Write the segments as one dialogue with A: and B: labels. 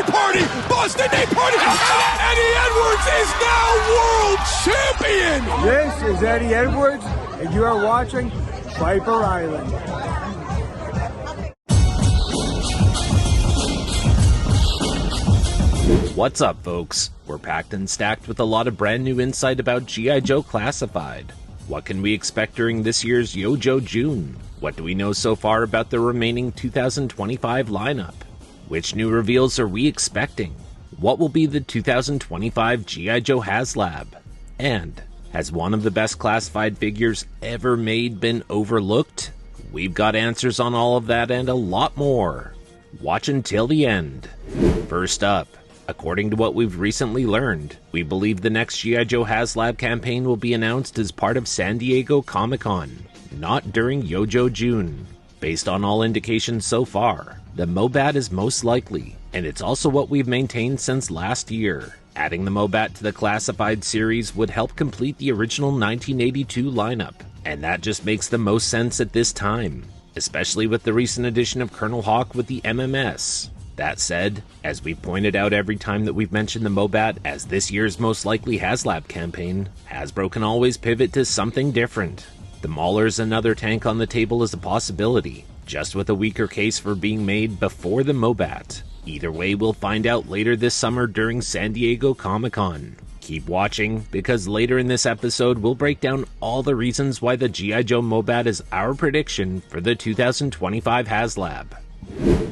A: Day Party! Boston Day Party! Eddie Edwards is now world champion!
B: This is Eddie Edwards, and you are watching Viper Island.
C: What's up, folks? We're packed and stacked with a lot of brand new insight about G.I. Joe Classified. What can we expect during this year's Yo-Jo June? What do we know so far about the remaining 2025 lineup? Which new reveals are we expecting? What will be the 2025 G.I. Joe HasLab? And has one of the best classified figures ever made been overlooked? We've got answers on all of that and a lot more. Watch until the end. First up, according to what we've recently learned, we believe the next G.I. Joe HasLab campaign will be announced as part of San Diego Comic-Con, not during Yo-Jo June. Based on all indications so far, the Mobat is most likely, and it's also what we've maintained since last year. Adding the Mobat to the Classified series would help complete the original 1982 lineup, and that just makes the most sense at this time, especially with the recent addition of Colonel Hawk with the MMS. That said, as we've pointed out every time that we've mentioned the Mobat as this year's most likely HasLab campaign, Hasbro can always pivot to something different. The Mauler's another tank on the table is a possibility, just with a weaker case for being made before the Mobat. Either way, we'll find out later this summer during San Diego Comic-Con. Keep watching, because later in this episode we'll break down all the reasons why the G.I. Joe Mobat is our prediction for the 2025 HasLab.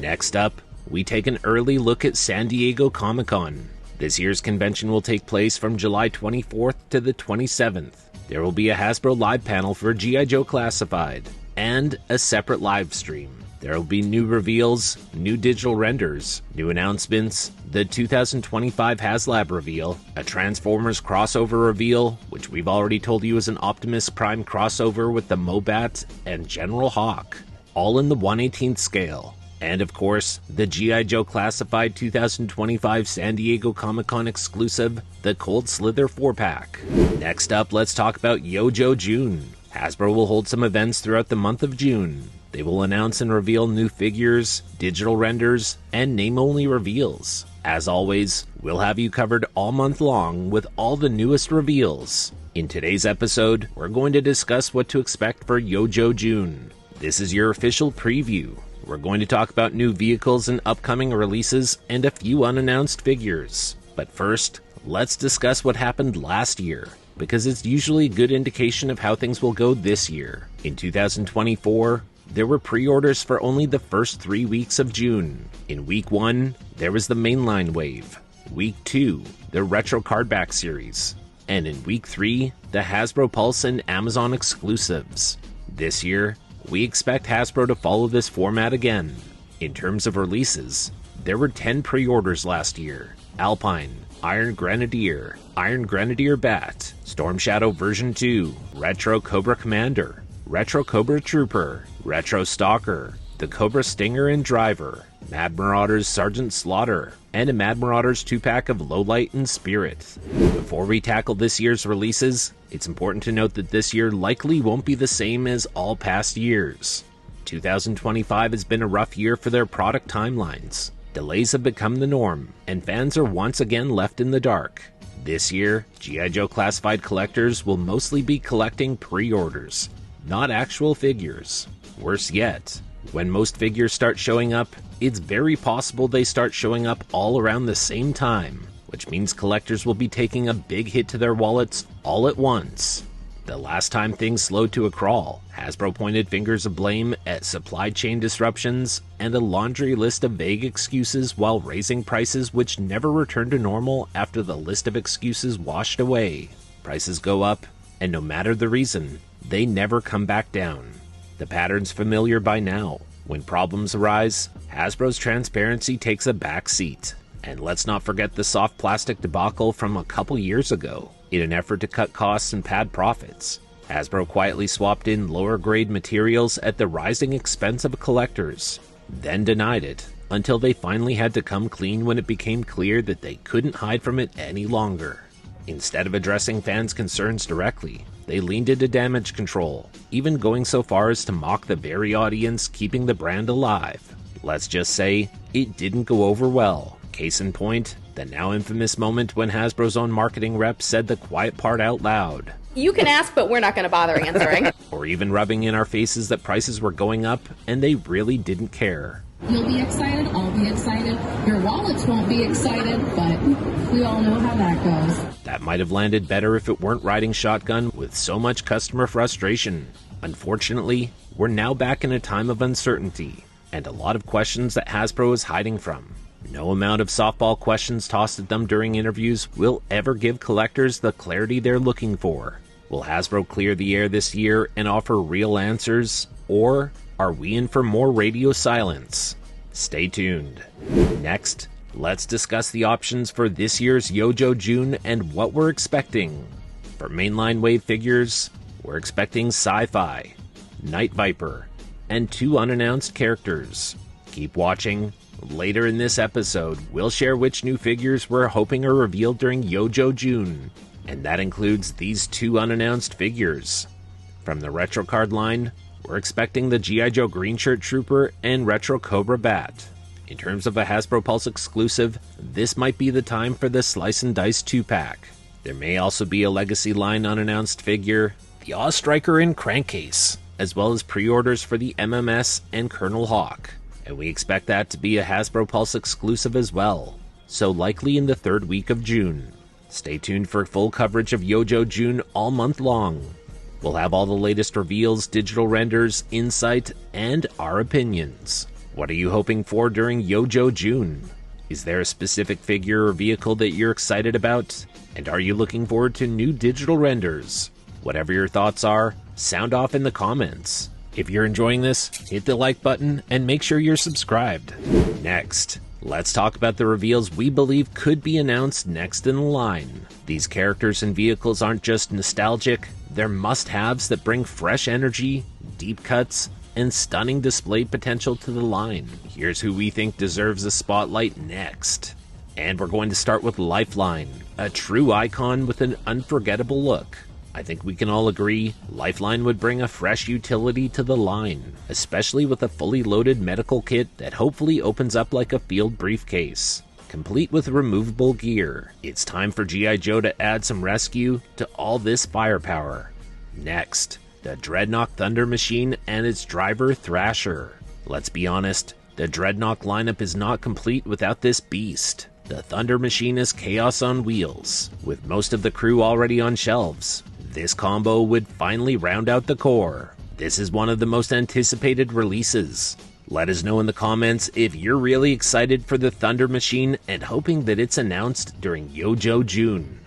C: Next up, we take an early look at San Diego Comic-Con. This year's convention will take place from July 24th to the 27th. There will be a Hasbro live panel for G.I. Joe Classified, and a separate live stream. There will be new reveals, new digital renders, new announcements, the 2025 HasLab reveal, a Transformers crossover reveal, which we've already told you is an Optimus Prime crossover with the Mobat and General Hawk, all in the 1/18th scale. And of course, the G.I. Joe Classified 2025 San Diego Comic-Con exclusive, the Cold Slither 4-pack. Next up, let's talk about Yo-Jo June. Hasbro will hold some events throughout the month of June. They will announce and reveal new figures, digital renders, and name-only reveals. As always, we'll have you covered all month long with all the newest reveals. In today's episode, we're going to discuss what to expect for Yo-Jo June. This is your official preview. We're going to talk about new vehicles and upcoming releases and a few unannounced figures. But first, let's discuss what happened last year, because it's usually a good indication of how things will go this year. In 2024, there were pre-orders for only the first 3 weeks of June. In week 1, there was the mainline wave. Week 2, the Retro Cardback series. And in week 3, the Hasbro Pulse and Amazon exclusives. This year, we expect Hasbro to follow this format again. In terms of releases, there were 10 pre-orders last year. Alpine, Iron Grenadier, Iron Grenadier Bat, Storm Shadow version 2, Retro Cobra Commander, Retro Cobra Trooper, Retro Stalker, the Cobra Stinger and Driver, Mad Marauders Sergeant Slaughter, and a Mad Marauders 2-pack of Lowlight and Spirit. Before we tackle this year's releases, it's important to note that this year likely won't be the same as all past years. 2025 has been a rough year for their product timelines. Delays have become the norm, and fans are once again left in the dark. This year, G.I. Joe Classified collectors will mostly be collecting pre-orders, not actual figures. Worse yet, when most figures start showing up, it's very possible they start showing up all around the same time, which means collectors will be taking a big hit to their wallets all at once. The last time things slowed to a crawl, Hasbro pointed fingers of blame at supply chain disruptions and a laundry list of vague excuses while raising prices which never returned to normal after the list of excuses washed away. Prices go up, and no matter the reason, they never come back down. The pattern's familiar by now. When problems arise, Hasbro's transparency takes a back seat. And let's not forget the soft plastic debacle from a couple years ago. In an effort to cut costs and pad profits, Hasbro quietly swapped in lower grade materials at the rising expense of collectors, then denied it, until they finally had to come clean when it became clear that they couldn't hide from it any longer. Instead of addressing fans' concerns directly, they leaned into damage control, even going so far as to mock the very audience keeping the brand alive. Let's just say, it didn't go over well. Case in point, the now infamous moment when Hasbro's own marketing rep said the quiet part out loud.
D: You can ask, but we're not going to bother answering.
C: Or even rubbing in our faces that prices were going up and they really didn't care.
E: You'll be excited, I'll be excited, your wallets won't be excited, but we all know how that goes.
C: That might have landed better if it weren't riding shotgun with so much customer frustration. Unfortunately, we're now back in a time of uncertainty, and a lot of questions that Hasbro is hiding from. No amount of softball questions tossed at them during interviews will ever give collectors the clarity they're looking for. Will Hasbro clear the air this year and offer real answers, or are we in for more radio silence? Stay tuned. Next, let's discuss the options for this year's Yo-Jo June and what we're expecting. For mainline wave figures, we're expecting Sci-Fi, Night Viper, and 2 unannounced characters. Keep watching. Later in this episode, we'll share which new figures we're hoping are revealed during Yo-Jo June, and that includes these 2 unannounced figures. From the Retro Card line, we're expecting the G.I. Joe Green Shirt Trooper and Retro Cobra Bat. In terms of a Hasbro Pulse exclusive, this might be the time for the Slice and Dice 2-pack. There may also be a Legacy line unannounced figure, the Oz Striker and Crankcase, as well as pre-orders for the MMS and Colonel Hawk. And we expect that to be a Hasbro Pulse exclusive as well, so likely in the 3rd week of June. Stay tuned for full coverage of Yo-Jo June all month long. We'll have all the latest reveals, digital renders, insight, and our opinions. What are you hoping for during Yo-Jo June? Is there a specific figure or vehicle that you're excited about? And are you looking forward to new digital renders? Whatever your thoughts are, sound off in the comments. If you're enjoying this, hit the like button and make sure you're subscribed. Next, let's talk about the reveals we believe could be announced next in the line. These characters and vehicles aren't just nostalgic, they're must-haves that bring fresh energy, deep cuts, and stunning display potential to the line. Here's who we think deserves a spotlight next. And we're going to start with Lifeline, a true icon with an unforgettable look. I think we can all agree Lifeline would bring a fresh utility to the line, especially with a fully loaded medical kit that hopefully opens up like a field briefcase. Complete with removable gear, it's time for G.I. Joe to add some rescue to all this firepower. Next, the Dreadnought Thunder Machine and its driver Thrasher. Let's be honest, the Dreadnought lineup is not complete without this beast. The Thunder Machine is chaos on wheels, with most of the crew already on shelves. This combo would finally round out the core. This is one of the most anticipated releases. Let us know in the comments if you're really excited for the Thunder Machine and hoping that it's announced during Yo-Jo June.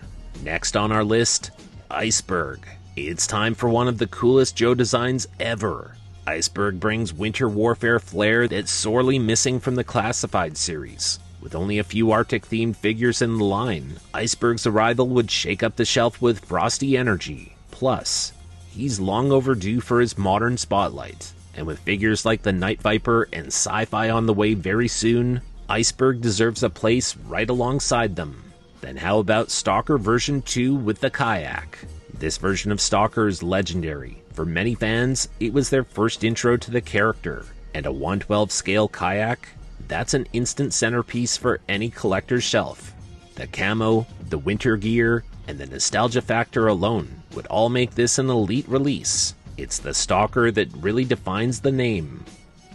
C: Next on our list, Iceberg. It's time for one of the coolest Joe designs ever. Iceberg brings winter warfare flair that's sorely missing from the Classified series. With only a few Arctic-themed figures in the line, Iceberg's arrival would shake up the shelf with frosty energy. Plus, he's long overdue for his modern spotlight. And with figures like the Night Viper and Sci-Fi on the way very soon, Iceberg deserves a place right alongside them. Then how about Stalker version 2 with the kayak? This version of Stalker is legendary. For many fans, it was their first intro to the character. And a 1/12 scale kayak? That's an instant centerpiece for any collector's shelf. The camo, the winter gear, and the nostalgia factor alone would all make this an elite release. It's the Stalker that really defines the name.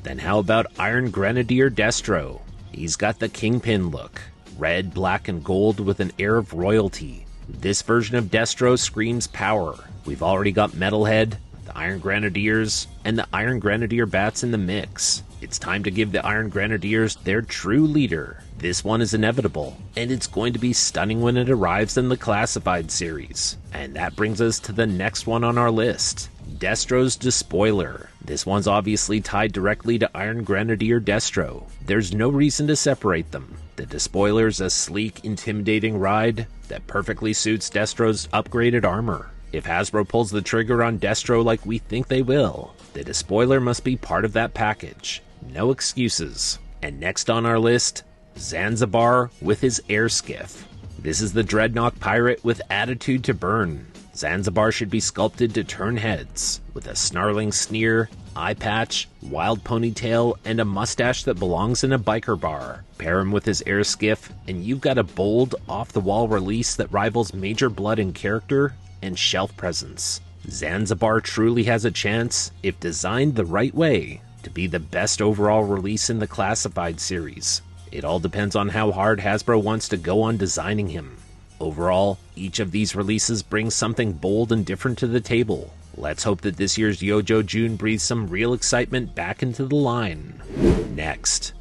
C: Then how about Iron Grenadier Destro? He's got the Kingpin look. Red, black, and gold with an air of royalty. This version of Destro screams power. We've already got Metalhead, the Iron Grenadiers, and the Iron Grenadier Bats in the mix. It's time to give the Iron Grenadiers their true leader. This one is inevitable, and it's going to be stunning when it arrives in the Classified series. And that brings us to the next one on our list, Destro's Despoiler. This one's obviously tied directly to Iron Grenadier Destro. There's no reason to separate them. The Despoiler's a sleek, intimidating ride that perfectly suits Destro's upgraded armor. If Hasbro pulls the trigger on Destro like we think they will, the Despoiler must be part of that package. No excuses. And next on our list, Zanzibar with his air skiff. This is the Dreadnought pirate with attitude to burn. Zanzibar should be sculpted to turn heads, with a snarling sneer eye patch, wild ponytail, and a mustache that belongs in a biker bar. Pair him with his air skiff, and you've got a bold, off-the-wall release that rivals Major Blood in character and shelf presence. Zanzibar truly has a chance, if designed the right way, to be the best overall release in the Classified series. It all depends on how hard Hasbro wants to go on designing him. Overall, each of these releases brings something bold and different to the table. Let's hope that this year's Yojo June breathes some real excitement back into the line. Next,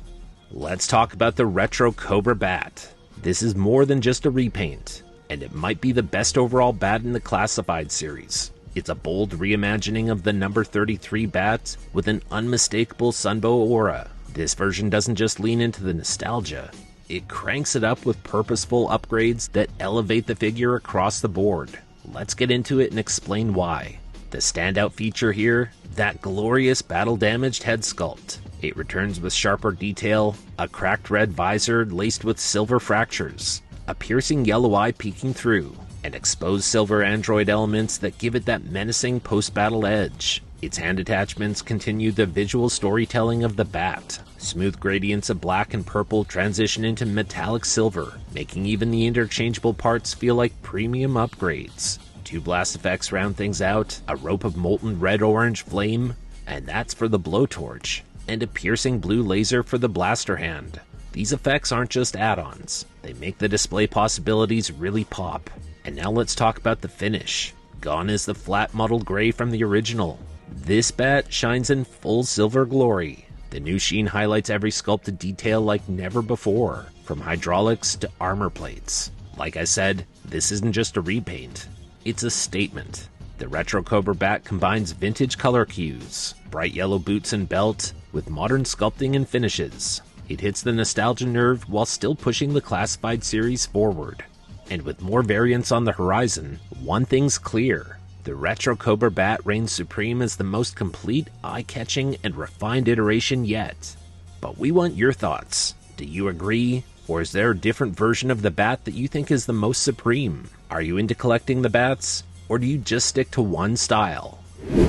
C: let's talk about the retro Cobra Bat. This is more than just a repaint, and it might be the best overall bat in the Classified series. It's a bold reimagining of the number 33 bat with an unmistakable Sunbow aura. This version doesn't just lean into the nostalgia, it cranks it up with purposeful upgrades that elevate the figure across the board. Let's get into it and explain why. The standout feature here, that glorious battle-damaged head sculpt. It returns with sharper detail, a cracked red visor laced with silver fractures, a piercing yellow eye peeking through, and exposed silver android elements that give it that menacing post-battle edge. Its hand attachments continue the visual storytelling of the bat. Smooth gradients of black and purple transition into metallic silver, making even the interchangeable parts feel like premium upgrades. 2 blast effects round things out, a rope of molten red-orange flame, and that's for the blowtorch, and a piercing blue laser for the blaster hand. These effects aren't just add-ons, they make the display possibilities really pop. And now let's talk about the finish. Gone is the flat mottled gray from the original. This bat shines in full silver glory. The new sheen highlights every sculpted detail like never before, from hydraulics to armor plates. Like I said, this isn't just a repaint, it's a statement. The retro Cobra Bat combines vintage color cues, bright yellow boots and belt, with modern sculpting and finishes. It hits the nostalgia nerve while still pushing the Classified series forward. And with more variants on the horizon, one thing's clear. The retro Cobra Bat reigns supreme as the most complete, eye-catching, and refined iteration yet. But we want your thoughts. Do you agree? Or is there a different version of the bat that you think is the most supreme? Are you into collecting the bats? Or do you just stick to one style?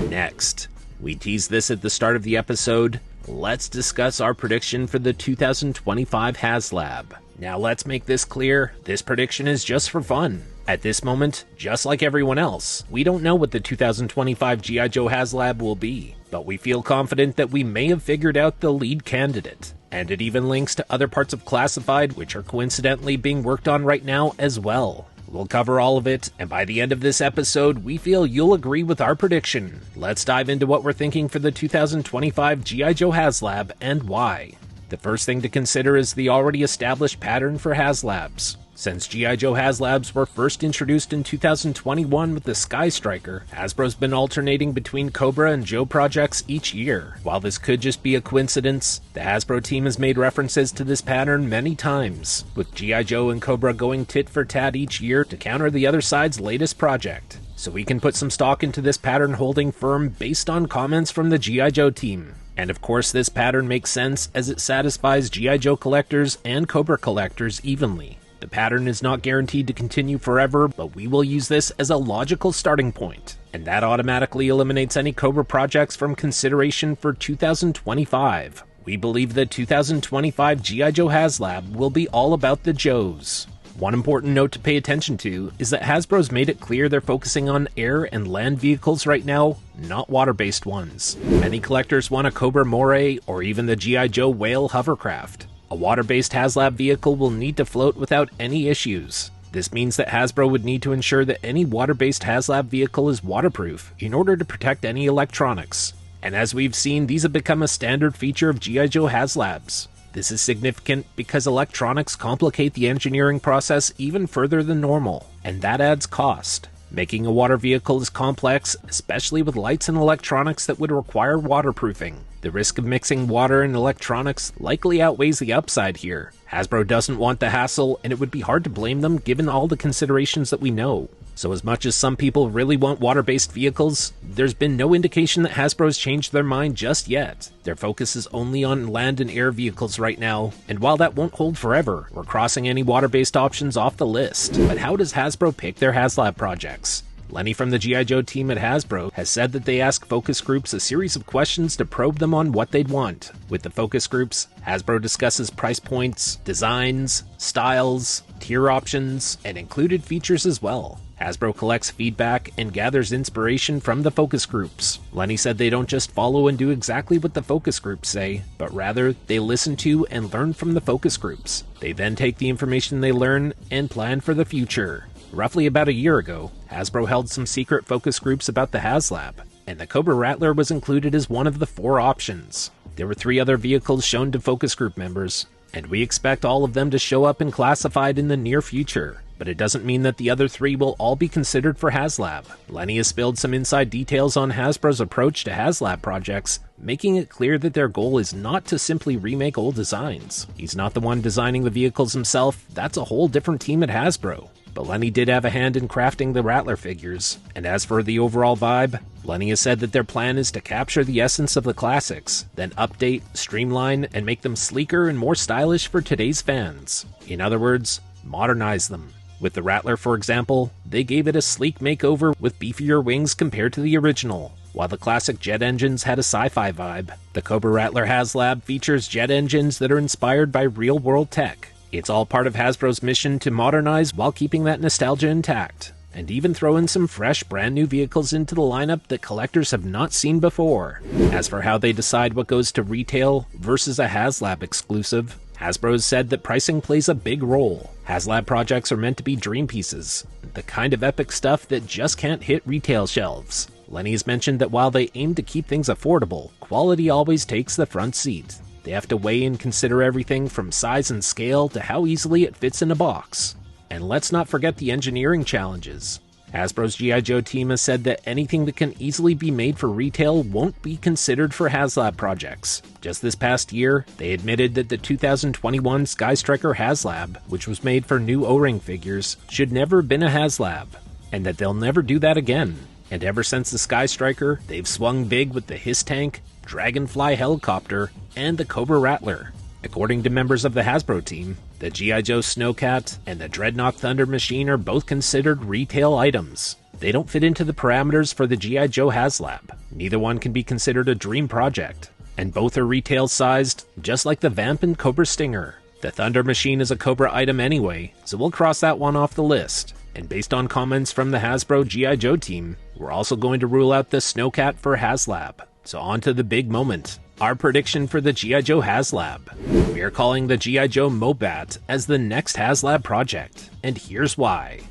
C: Next, we teased this at the start of the episode. Let's discuss our prediction for the 2025 HasLab. Now let's make this clear, this prediction is just for fun. At this moment, just like everyone else, we don't know what the 2025 G.I. Joe HasLab will be, but we feel confident that we may have figured out the lead candidate. And it even links to other parts of Classified which are coincidentally being worked on right now as well. We'll cover all of it, and by the end of this episode, we feel you'll agree with our prediction. Let's dive into what we're thinking for the 2025 G.I. Joe HasLab and why. The first thing to consider is the already established pattern for HasLabs. Since G.I. Joe HasLabs were first introduced in 2021 with the Sky Striker, Hasbro's been alternating between Cobra and Joe projects each year. While this could just be a coincidence, the Hasbro team has made references to this pattern many times, with G.I. Joe and Cobra going tit for tat each year to counter the other side's latest project. So we can put some stock into this pattern holding firm based on comments from the G.I. Joe team. And of course this pattern makes sense as it satisfies G.I. Joe collectors and Cobra collectors evenly. The pattern is not guaranteed to continue forever, but we will use this as a logical starting point. And that automatically eliminates any Cobra projects from consideration for 2025. We believe the 2025 G.I. Joe HasLab will be all about the Joes. One important note to pay attention to is that Hasbro's made it clear they're focusing on air and land vehicles right now, not water-based ones. Many collectors want a Cobra Moray or even the G.I. Joe Whale hovercraft. A water-based HasLab vehicle will need to float without any issues. This means that Hasbro would need to ensure that any water-based HasLab vehicle is waterproof in order to protect any electronics. And as we've seen, these have become a standard feature of G.I. Joe HasLabs. This is significant because electronics complicate the engineering process even further than normal, and that adds cost. Making a water vehicle is complex, especially with lights and electronics that would require waterproofing. The risk of mixing water and electronics likely outweighs the upside here. Hasbro doesn't want the hassle, and it would be hard to blame them given all the considerations that we know. So as much as some people really want water-based vehicles, there's been no indication that Hasbro's changed their mind just yet. Their focus is only on land and air vehicles right now, and while that won't hold forever, we're crossing any water-based options off the list. But how does Hasbro pick their HasLab projects? Lenny from the G.I. Joe team at Hasbro has said that they ask focus groups a series of questions to probe them on what they'd want. With the focus groups, Hasbro discusses price points, designs, styles, tier options, and included features as well. Hasbro collects feedback and gathers inspiration from the focus groups. Lenny said they don't just follow and do exactly what the focus groups say, but rather they listen to and learn from the focus groups. They then take the information they learn and plan for the future. Roughly about a year ago, Hasbro held some secret focus groups about the HasLab, and the Cobra Rattler was included as one of the 4 options. There were 3 other vehicles shown to focus group members, and we expect all of them to show up in Classified in the near future. But it doesn't mean that the other 3 will all be considered for HasLab. Lenny has spilled some inside details on Hasbro's approach to HasLab projects, making it clear that their goal is not to simply remake old designs. He's not the one designing the vehicles himself, that's a whole different team at Hasbro. But Lenny did have a hand in crafting the Rattler figures, and as for the overall vibe, Lenny has said that their plan is to capture the essence of the classics, then update, streamline, and make them sleeker and more stylish for today's fans. In other words, modernize them. With the Rattler, for example, they gave it a sleek makeover with beefier wings compared to the original. While the classic jet engines had a sci-fi vibe, the Cobra Rattler HasLab features jet engines that are inspired by real-world tech. It's all part of Hasbro's mission to modernize while keeping that nostalgia intact, and even throw in some fresh, brand new vehicles into the lineup that collectors have not seen before. As for how they decide what goes to retail versus a HasLab exclusive, Hasbro has said that pricing plays a big role. HasLab projects are meant to be dream pieces, the kind of epic stuff that just can't hit retail shelves. Lenny has mentioned that while they aim to keep things affordable, quality always takes the front seat. They have to weigh and consider everything from size and scale to how easily it fits in a box. And let's not forget the engineering challenges. Hasbro's G.I. Joe team has said that anything that can easily be made for retail won't be considered for HasLab projects. Just this past year, they admitted that the 2021 Sky Striker HasLab, which was made for new O-Ring figures, should never have been a HasLab, and that they'll never do that again. And ever since the Sky Striker, they've swung big with the Hiss Tank, Dragonfly Helicopter, and the Cobra Rattler. According to members of the Hasbro team, the G.I. Joe Snowcat and the Dreadnought Thunder Machine are both considered retail items. They don't fit into the parameters for the G.I. Joe HasLab. Neither one can be considered a dream project, and both are retail-sized, just like the Vamp and Cobra Stinger. The Thunder Machine is a Cobra item anyway, so we'll cross that one off the list. And based on comments from the Hasbro G.I. Joe team, we're also going to rule out the Snowcat for HasLab. So on to the big moment. Our prediction for the G.I. Joe HasLab. We are calling the G.I. Joe Mobat as the next HasLab project, and here's why.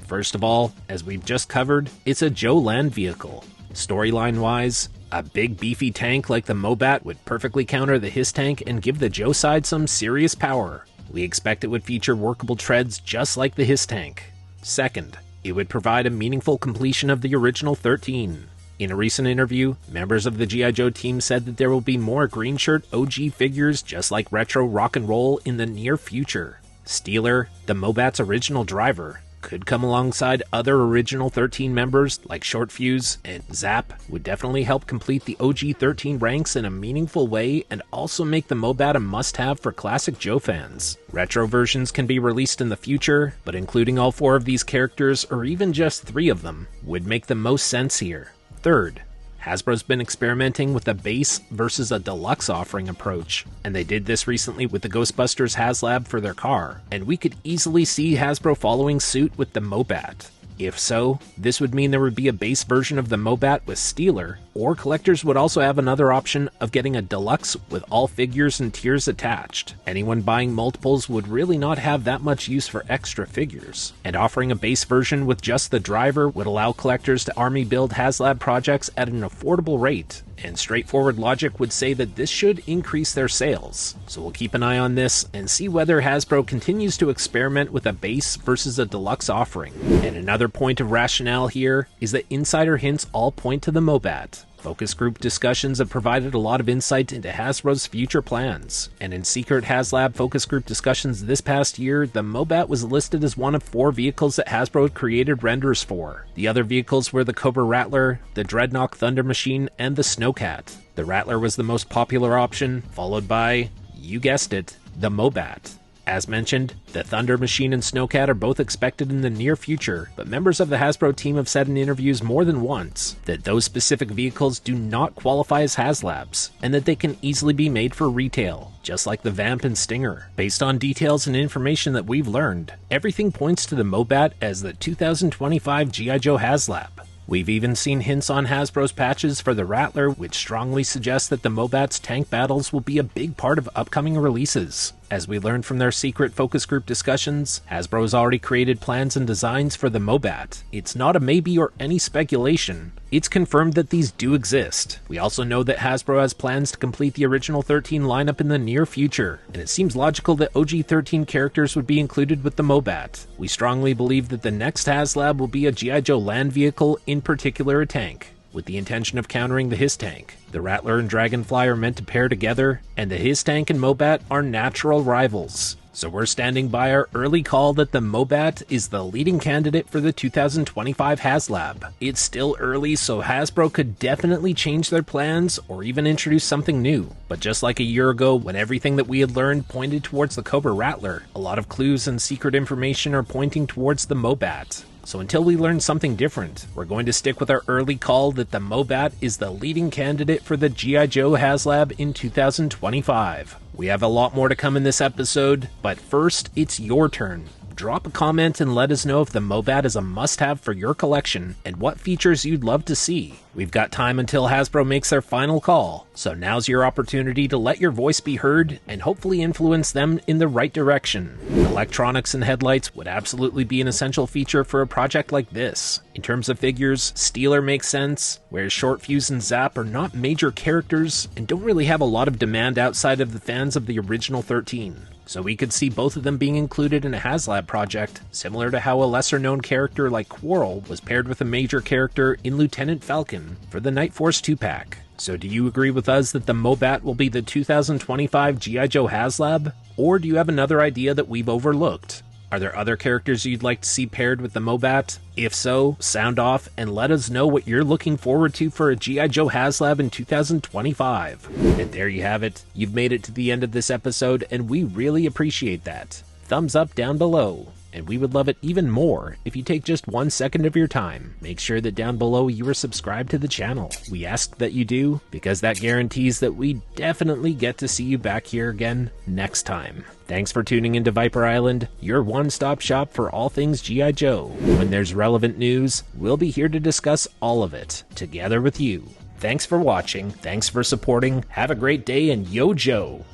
C: First of all, as we've just covered, it's a Joe land vehicle. Storyline-wise, a big beefy tank like the Mobat would perfectly counter the Hiss Tank and give the Joe side some serious power. We expect it would feature workable treads just like the Hiss Tank. Second, it would provide a meaningful completion of the original 13. In a recent interview, members of the G.I. Joe team said that there will be more green shirt OG figures just like retro rock and roll in the near future. Steeler, the Mobat's original driver, could come alongside other original 13 members like Short Fuse and Zap, would definitely help complete the OG 13 ranks in a meaningful way and also make the Mobat a must-have for classic Joe fans. Retro versions can be released in the future, but including all 4 of these characters, or even just 3 of them, would make the most sense here. Third, Hasbro's been experimenting with a base versus a deluxe offering approach, and they did this recently with the Ghostbusters HasLab for their car, and we could easily see Hasbro following suit with the Mobat. If so, this would mean there would be a base version of the Mobat with Steeler, or collectors would also have another option of getting a deluxe with all figures and tiers attached. Anyone buying multiples would really not have that much use for extra figures, and offering a base version with just the driver would allow collectors to army build HasLab projects at an affordable rate, and straightforward logic would say that this should increase their sales. So we'll keep an eye on this and see whether Hasbro continues to experiment with a base versus a deluxe offering. And another point of rationale here is that insider hints all point to the Mobat. Focus group discussions have provided a lot of insight into Hasbro's future plans, and in secret HasLab focus group discussions this past year, the Mobat was listed as one of 4 vehicles that Hasbro had created renders for. The other vehicles were the Cobra Rattler, the Dreadnought Thunder Machine, and the Snowcat. The Rattler was the most popular option, followed by, you guessed it, the Mobat. As mentioned, the Thunder Machine and Snowcat are both expected in the near future, but members of the Hasbro team have said in interviews more than once that those specific vehicles do not qualify as HasLabs, and that they can easily be made for retail, just like the Vamp and Stinger. Based on details and information that we've learned, everything points to the Mobat as the 2025 G.I. Joe HasLab. We've even seen hints on Hasbro's patches for the Rattler, which strongly suggest that the Mobat's tank battles will be a big part of upcoming releases. As we learned from their secret focus group discussions, Hasbro's already created plans and designs for the Mobat. It's not a maybe or any speculation. It's confirmed that these do exist. We also know that Hasbro has plans to complete the original 13 lineup in the near future, and it seems logical that OG 13 characters would be included with the Mobat. We strongly believe that the next HasLab will be a G.I. Joe land vehicle, in particular a tank, with the intention of countering the His tank. The Rattler and Dragonfly are meant to pair together, and the His tank and Mobat are natural rivals. So we're standing by our early call that the Mobat is the leading candidate for the 2025 HasLab. It's still early, so Hasbro could definitely change their plans or even introduce something new. But just like a year ago, when everything that we had learned pointed towards the Cobra Rattler, a lot of clues and secret information are pointing towards the Mobat. So until we learn something different, we're going to stick with our early call that the Mobat is the leading candidate for the G.I. Joe HasLab in 2025. We have a lot more to come in this episode, but first, it's your turn. Drop a comment and let us know if the Mobat is a must-have for your collection and what features you'd love to see. We've got time until Hasbro makes their final call, so now's your opportunity to let your voice be heard and hopefully influence them in the right direction. Electronics and headlights would absolutely be an essential feature for a project like this. In terms of figures, Steeler makes sense, whereas Short Fuse and Zap are not major characters and don't really have a lot of demand outside of the fans of the original 13. So we could see both of them being included in a HasLab project, similar to how a lesser-known character like Quarrel was paired with a major character in Lieutenant Falcon for the Night Force 2-pack. So do you agree with us that the Mobat will be the 2025 G.I. Joe HasLab? Or do you have another idea that we've overlooked? Are there other characters you'd like to see paired with the Mobat? If so, sound off and let us know what you're looking forward to for a G.I. Joe HasLab in 2025. And there you have it. You've made it to the end of this episode, and we really appreciate that. Thumbs up down below. And we would love it even more if you take just 1 second of your time. Make sure that down below you are subscribed to the channel. We ask that you do, because that guarantees that we definitely get to see you back here again next time. Thanks for tuning into Viper Island, your one-stop shop for all things G.I. Joe. When there's relevant news, we'll be here to discuss all of it, together with you. Thanks for watching, thanks for supporting, have a great day, and Yo Joe!